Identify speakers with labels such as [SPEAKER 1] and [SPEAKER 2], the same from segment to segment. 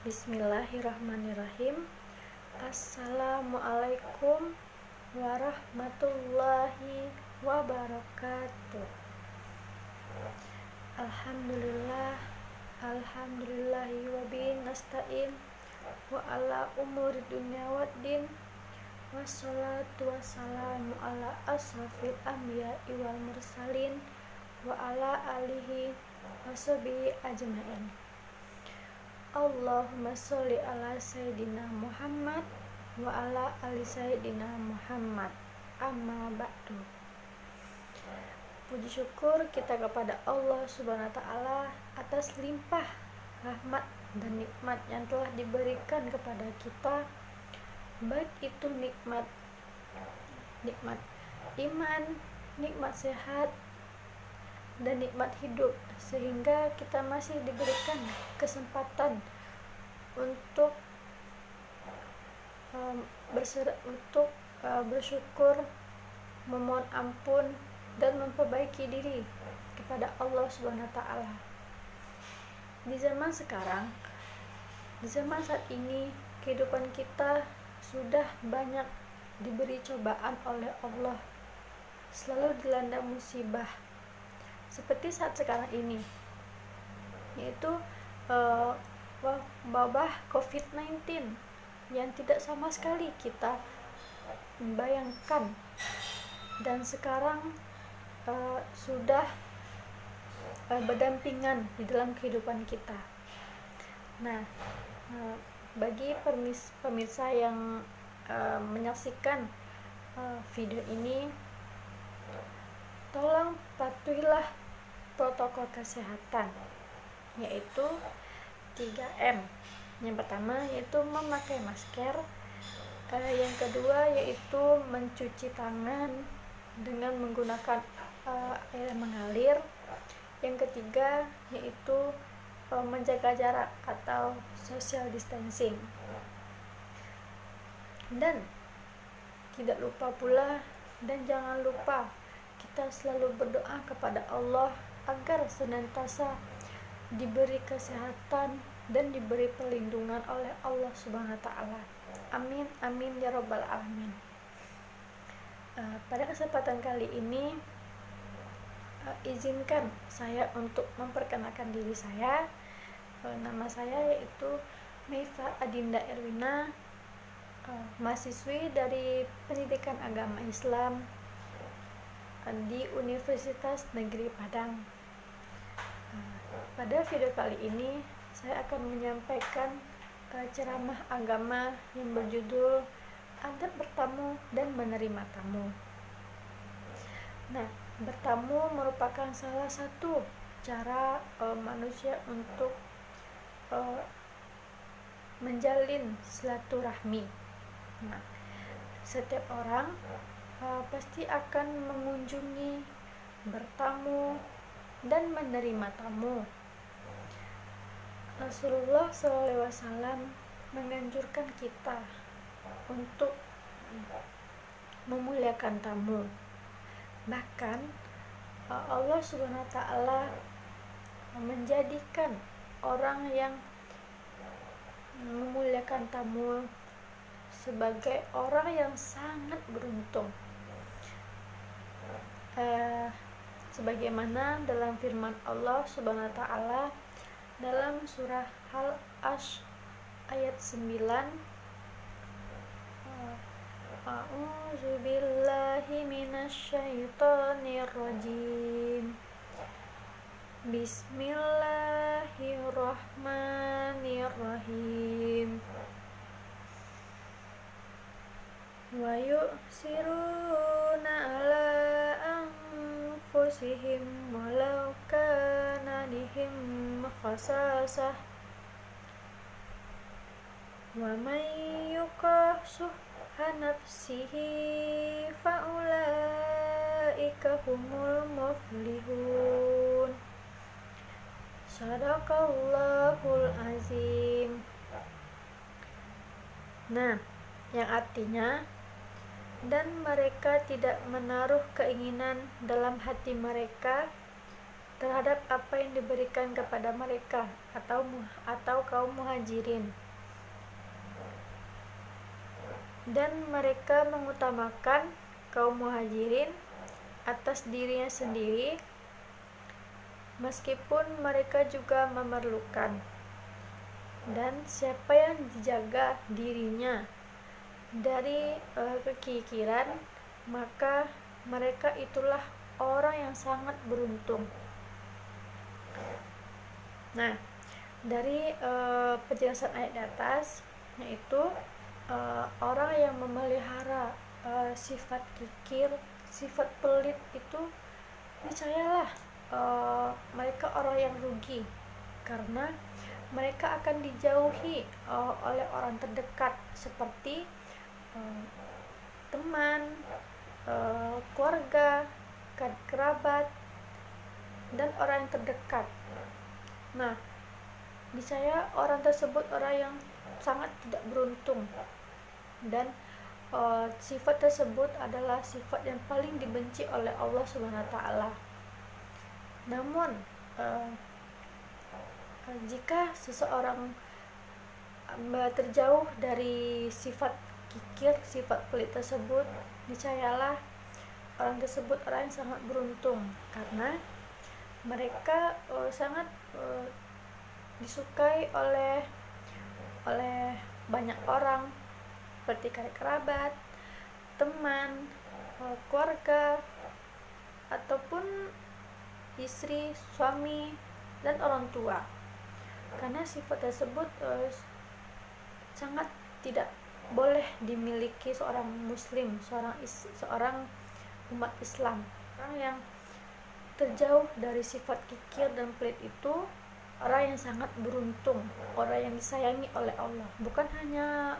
[SPEAKER 1] Bismillahirrahmanirrahim. Assalamualaikum warahmatullahi wabarakatuh. Alhamdulillahi wa bihi nasta'in wa ala umuri dunya waddin. Wassalatu wassalamu ala asrafil anbiya'i wal mursalin wa ala alihi wa sahbihi ajma'in. Allahumma sholli ala sayyidina Muhammad wa ala ali sayyidina Muhammad. Amma ba'du. Puji syukur kita kepada Allah Subhanahu wa taala atas limpah rahmat dan nikmat yang telah diberikan kepada kita, baik itu nikmat iman, nikmat sehat, dan nikmat hidup, sehingga kita masih diberikan kesempatan untuk bersyukur, memohon ampun, dan memperbaiki diri kepada Allah Subhanahu wa taala. Di zaman sekarang, di zaman saat ini, kehidupan kita sudah banyak diberi cobaan oleh Allah, selalu dilanda musibah seperti saat sekarang ini, yaitu wabah COVID-19 yang tidak sama sekali kita bayangkan, dan sekarang sudah berdampingan di dalam kehidupan kita. Nah, bagi pemirsa yang menyaksikan video ini, tolong patuhilah protokol kesehatan, yaitu 3M. Yang pertama yaitu memakai masker, yang kedua yaitu mencuci tangan dengan menggunakan air mengalir, yang ketiga yaitu menjaga jarak atau social distancing, dan tidak lupa pula dan jangan lupa kita selalu berdoa kepada Allah agar senantiasa diberi kesehatan dan diberi perlindungan oleh Allah Subhanahu wa taala. Amin amin ya rabbal alamin. Pada kesempatan kali ini, izinkan saya untuk memperkenalkan diri saya. Nama saya yaitu Meifa Adinda Erwina, mahasiswi dari Pendidikan Agama Islam di Universitas Negeri Padang. Pada video kali ini saya akan menyampaikan ceramah agama yang berjudul Adab Bertamu dan Menerima Tamu. Nah, bertamu merupakan salah satu cara manusia untuk menjalin silaturahmi. Nah, setiap orang pasti akan mengunjungi, bertamu, dan menerima tamu. Rasulullah SAW menganjurkan kita untuk memuliakan tamu. Bahkan Allah Subhanahu wa taala menjadikan orang yang memuliakan tamu sebagai orang yang sangat beruntung. Sebagaimana dalam firman Allah Subhanahu wa taala dalam surah Al-Asy ayat 9, A'udzu billahi minasyaitonir rajim. Bismillahirrahmanirrahim. Wa yu'siruna ala anfusihim walau kana bihim khasasah wa may yuqa shuhha nafsihi faulaika humul muflihun. Shadaqallahul azim. Nah, yang artinya, dan mereka tidak menaruh keinginan dalam hati mereka terhadap apa yang diberikan kepada mereka atau kaum muhajirin, dan mereka mengutamakan kaum muhajirin atas dirinya sendiri meskipun mereka juga memerlukan. Dan siapa yang dijaga dirinya dari kekikiran, maka mereka itulah orang yang sangat beruntung. Nah, dari penjelasan ayat di atas, yaitu orang yang memelihara sifat kikir, sifat pelit itu, niscayalah mereka orang yang rugi, karena mereka akan dijauhi oleh orang terdekat seperti teman, keluarga, kerabat, dan orang yang terdekat. Nah, niscaya orang tersebut orang yang sangat tidak beruntung, dan sifat tersebut adalah sifat yang paling dibenci oleh Allah Subhanahu wa taala. Namun jika seseorang terjauh dari sifat kikir, sifat pelit tersebut, niscayalah orang tersebut orang yang sangat beruntung, karena mereka sangat disukai oleh banyak orang seperti kerabat, teman, keluarga, ataupun istri, suami, dan orang tua, karena sifat tersebut sangat tidak boleh dimiliki seorang muslim, seorang umat Islam. Orang yang terjauh dari sifat kikir dan pelit itu orang yang sangat beruntung, orang yang disayangi oleh Allah. Bukan hanya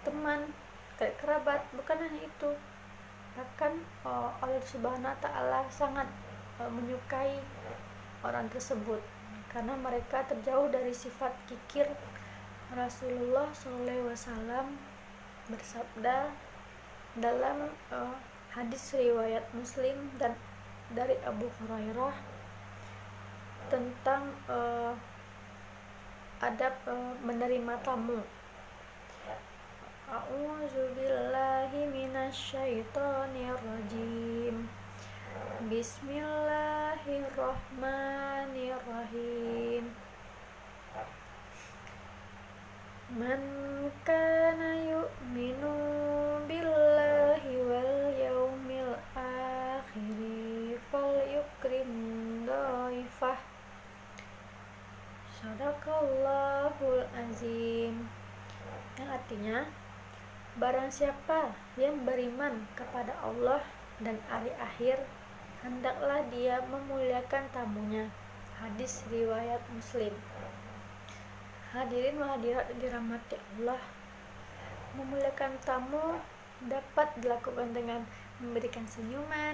[SPEAKER 1] teman, kerabat, bukan hanya itu, bahkan Allah Subhanahu wa taala sangat menyukai orang tersebut karena mereka terjauh dari sifat kikir. Rasulullah SAW bersabda dalam hadis riwayat Muslim dan dari Abu Hurairah tentang adab menerima tamu. A'udzubillahi minasyaitonirrajim. Bismillahirrahmanirrahim. Man kana yu'minu billahi wal yaumil akhir falyukrim dhaifah. Shadaqallahul azim. Yang artinya, barang siapa yang beriman kepada Allah dan hari akhir, hendaklah dia memuliakan tamunya. Hadis riwayat Muslim. Hadirin wa hadirat dirahmati Allah, memuliakan tamu dapat dilakukan dengan memberikan senyuman,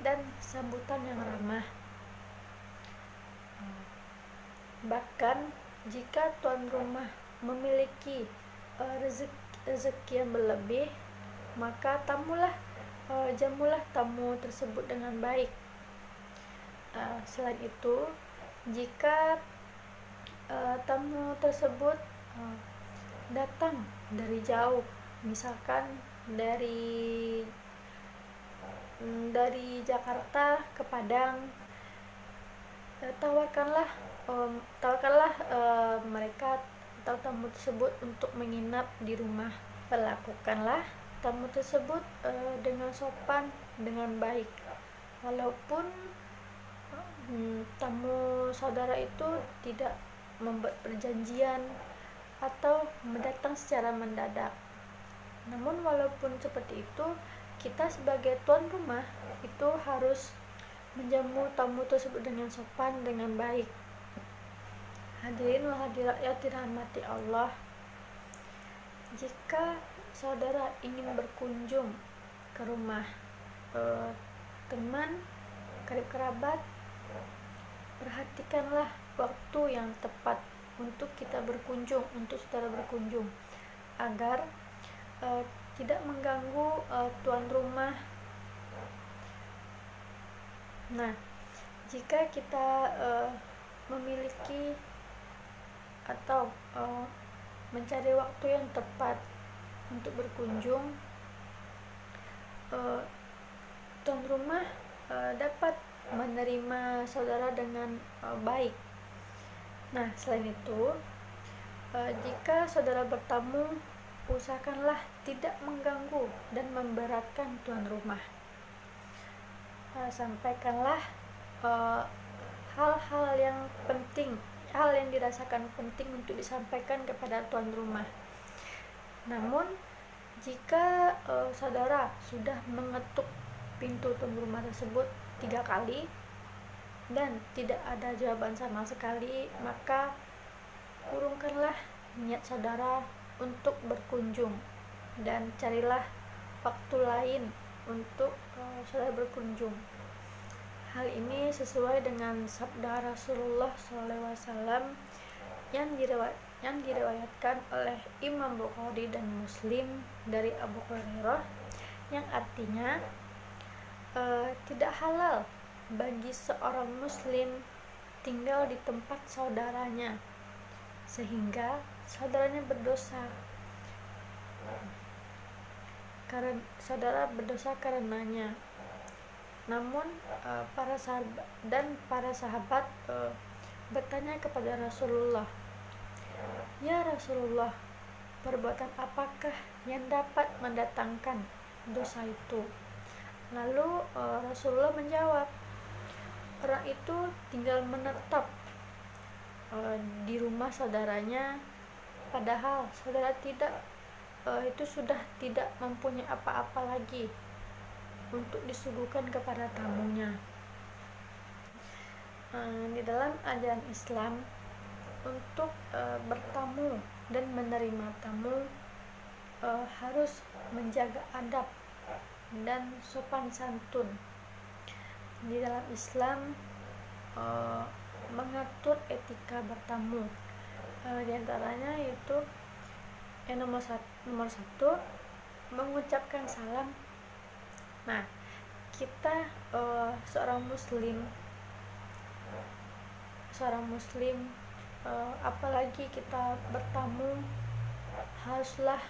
[SPEAKER 1] dan sambutan yang ramah. Bahkan jika tuan rumah memiliki rezeki yang berlebih, maka jamulah tamu tersebut dengan baik. Selain itu, jika tamu tersebut datang dari jauh, misalkan dari Jakarta ke Padang, tawarkanlah mereka atau tamu tersebut untuk menginap di rumah. Perlakukanlah tamu tersebut dengan sopan, dengan baik, walaupun tamu saudara itu tidak membuat perjanjian atau mendatang secara mendadak. Namun walaupun seperti itu, kita sebagai tuan rumah itu harus menjamu tamu tersebut dengan sopan, dengan baik. Hadirin wa hadirat yang dirahmati Allah, jika saudara ingin berkunjung ke rumah teman, kerabat, perhatikanlah waktu yang tepat untuk kita berkunjung, untuk saudara berkunjung, agar tidak mengganggu tuan rumah Nah, jika kita memiliki atau mencari waktu yang tepat untuk berkunjung, tuan rumah dapat menerima saudara dengan baik. Nah, selain itu, jika saudara bertamu, usahakanlah tidak mengganggu dan memberatkan tuan rumah. Sampaikanlah hal-hal yang penting, hal yang dirasakan penting untuk disampaikan kepada tuan rumah. Namun, jika saudara sudah mengetuk pintu tuan rumah tersebut 3 kali dan tidak ada jawaban sama sekali, maka urungkanlah niat saudara untuk berkunjung dan carilah waktu lain untuk saudara berkunjung. Hal ini sesuai dengan sabda Rasulullah SAW yang diriwayatkan oleh Imam Bukhari dan Muslim dari Abu Hurairah, yang artinya tidak halal bagi seorang muslim tinggal di tempat saudaranya sehingga saudaranya berdosa, karena saudara berdosa karenanya. Namun para sahabat bertanya kepada Rasulullah, "Ya Rasulullah, perbuatan apakah yang dapat mendatangkan dosa itu?" Lalu Rasulullah menjawab, orang itu tinggal menetap di rumah saudaranya, padahal saudara itu sudah tidak mempunyai apa-apa lagi untuk disuguhkan kepada tamunya. Di dalam ajaran Islam, untuk bertamu dan menerima tamu harus menjaga adab dan sopan santun. Di dalam Islam mengatur etika bertamu, di antaranya yaitu nomor satu, mengucapkan salam. Nah, kita seorang muslim apalagi kita bertamu, haruslah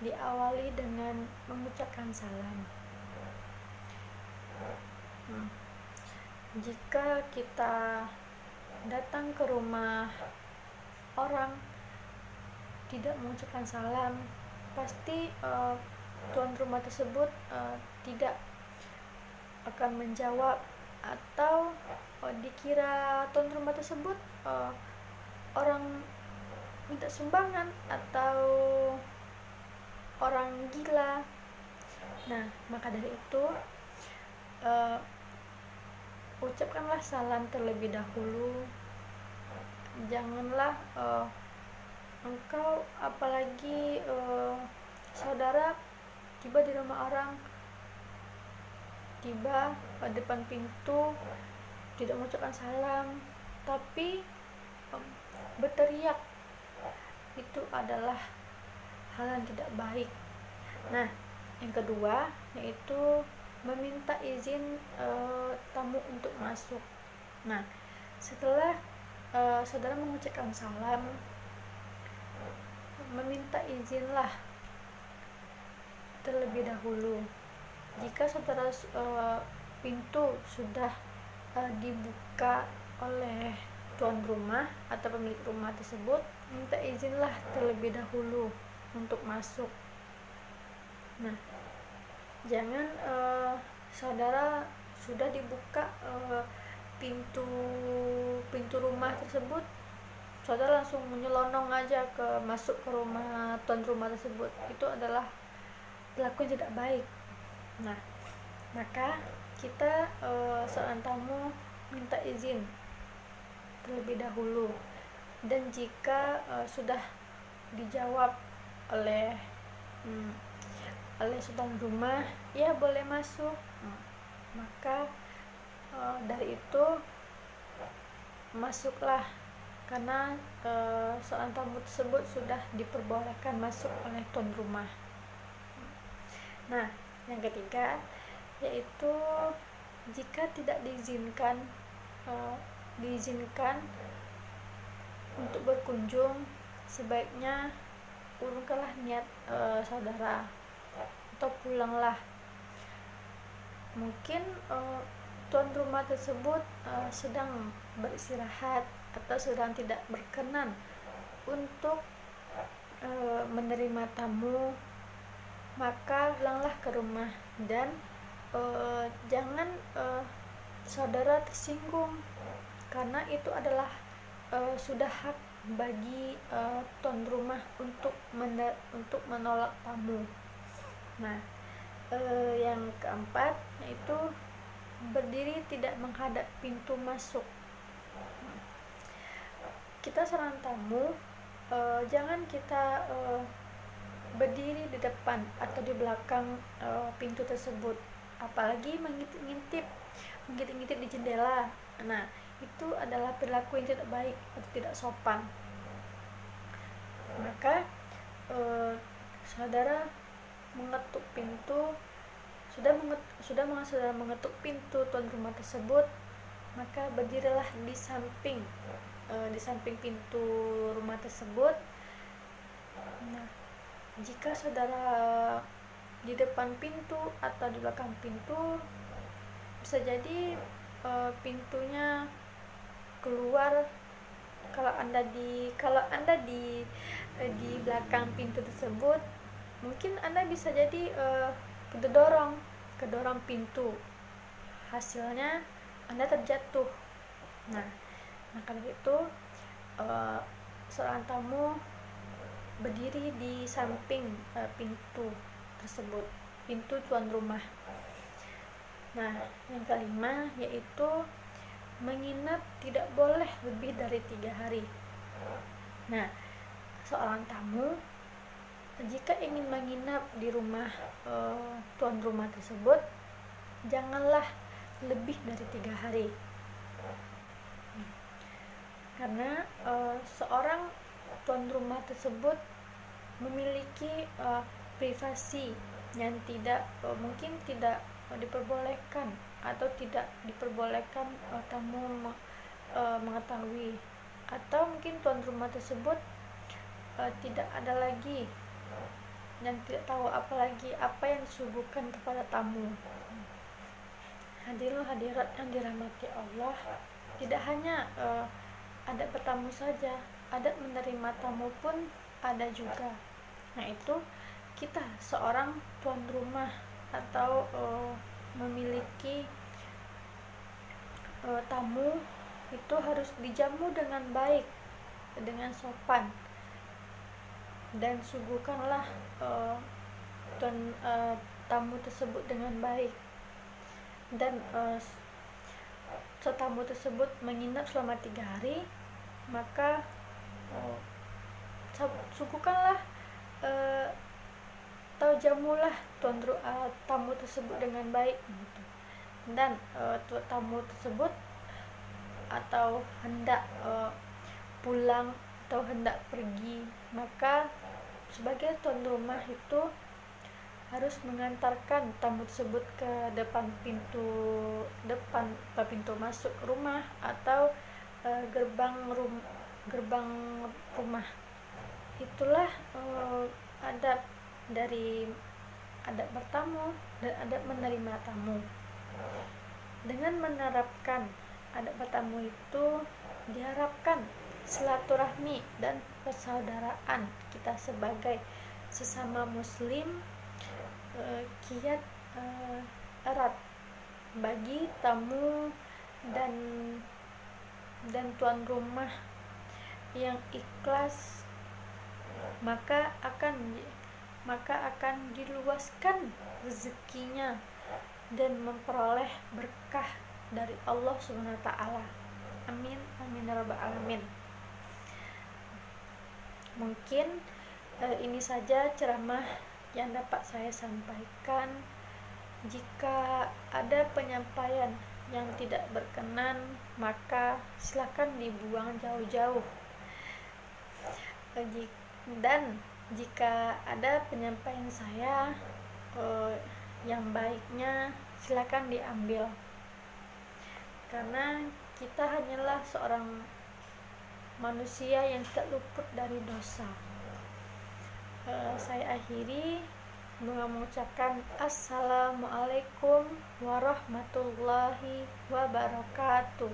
[SPEAKER 1] diawali dengan mengucapkan salam. Jika kita datang ke rumah orang tidak mengucapkan salam, pasti tuan rumah tersebut tidak akan menjawab, atau dikira tuan rumah tersebut orang minta sumbangan atau orang gila. Nah, maka dari itu ucapkanlah salam terlebih dahulu. Janganlah engkau, apalagi saudara tiba di rumah orang, tiba pada depan pintu, tidak mengucapkan salam, tapi berteriak. Itu adalah hal yang tidak baik. Nah, yang kedua yaitu meminta izin tamu untuk masuk. Nah, setelah saudara mengucapkan salam, meminta izinlah terlebih dahulu. Jika saudara pintu sudah dibuka oleh tuan rumah atau pemilik rumah tersebut, minta izinlah terlebih dahulu untuk masuk. Nah, jangan saudara sudah dibuka pintu rumah tersebut, saudara langsung menyelonong aja masuk ke rumah tuan rumah tersebut. Itu adalah perilaku yang tidak baik. Nah, maka kita seorang tamu minta izin terlebih dahulu, dan jika sudah dijawab oleh tuan rumah, ya boleh masuk, maka dari itu masuklah, karena seorang tamu tersebut sudah diperbolehkan masuk oleh tuan rumah. Nah, yang ketiga yaitu jika tidak diizinkan untuk berkunjung, sebaiknya urungkanlah niat saudara atau pulanglah. Mungkin tuan rumah tersebut sedang beristirahat atau sedang tidak berkenan untuk menerima tamu, maka pulanglah ke rumah dan jangan saudara tersinggung, karena itu adalah sudah hak bagi tuan rumah untuk menolak tamu. Nah, yang keempat yaitu berdiri tidak menghadap pintu masuk. Kita seorang tamu, jangan kita berdiri di depan atau di belakang pintu tersebut, apalagi mengintip di jendela. Nah, itu adalah perilaku yang tidak baik atau tidak sopan. Maka saudara mengetuk pintu, sudah mengetuk pintu tuan rumah tersebut, maka berdirilah di samping pintu rumah tersebut. Nah, jika saudara di depan pintu atau di belakang pintu, bisa jadi pintunya keluar. Kalau anda di belakang pintu tersebut, mungkin anda bisa jadi kedorong pintu, hasilnya anda terjatuh. Nah, maka dari itu seorang tamu berdiri di samping pintu tersebut, pintu tuan rumah. Nah, yang kelima yaitu menginap tidak boleh lebih dari 3 hari. Nah, seorang tamu jika ingin menginap di rumah tuan rumah tersebut, janganlah lebih dari 3 hari. Karena seorang tuan rumah tersebut memiliki privasi yang mungkin tidak diperbolehkan atau tidak diperbolehkan tamu mengetahui, atau mungkin tuan rumah tersebut tidak ada lagi dan tidak tahu apa yang disuguhkan kepada tamu. Hadirin hadirat yang dirahmati Allah, tidak hanya adat bertamu saja, adat menerima tamu pun ada juga. Nah, itu kita seorang tuan rumah atau memiliki tamu itu harus dijamu dengan baik, dengan sopan, dan suguhkanlah tamu tersebut dengan baik. Dan tamu tersebut menginap selama 3 hari, maka suguhkanlah atau jamulah tamu tersebut dengan baik gitu. Dan tamu tersebut atau hendak pulang atau hendak pergi, maka sebagai tuan rumah itu harus mengantarkan tamu tersebut ke pintu masuk rumah atau gerbang rumah. Itulah adab bertamu dan adab menerima tamu. Dengan menerapkan adab bertamu itu diharapkan silaturahmi dan persaudaraan kita sebagai sesama muslim kiat erat. Bagi tamu dan tuan rumah yang ikhlas, maka akan diluaskan rezekinya dan memperoleh berkah dari Allah Subhanahu wa taala. Amin amin ya rabbal alamin. Mungkin ini saja ceramah yang dapat saya sampaikan. Jika ada penyampaian yang tidak berkenan, maka silakan dibuang jauh-jauh. Dan jika ada penyampaian saya yang baiknya, silakan diambil. karena kita hanyalah seorang manusia yang tak luput dari dosa. Saya akhiri dengan mengucapkan Assalamualaikum warahmatullahi wabarakatuh.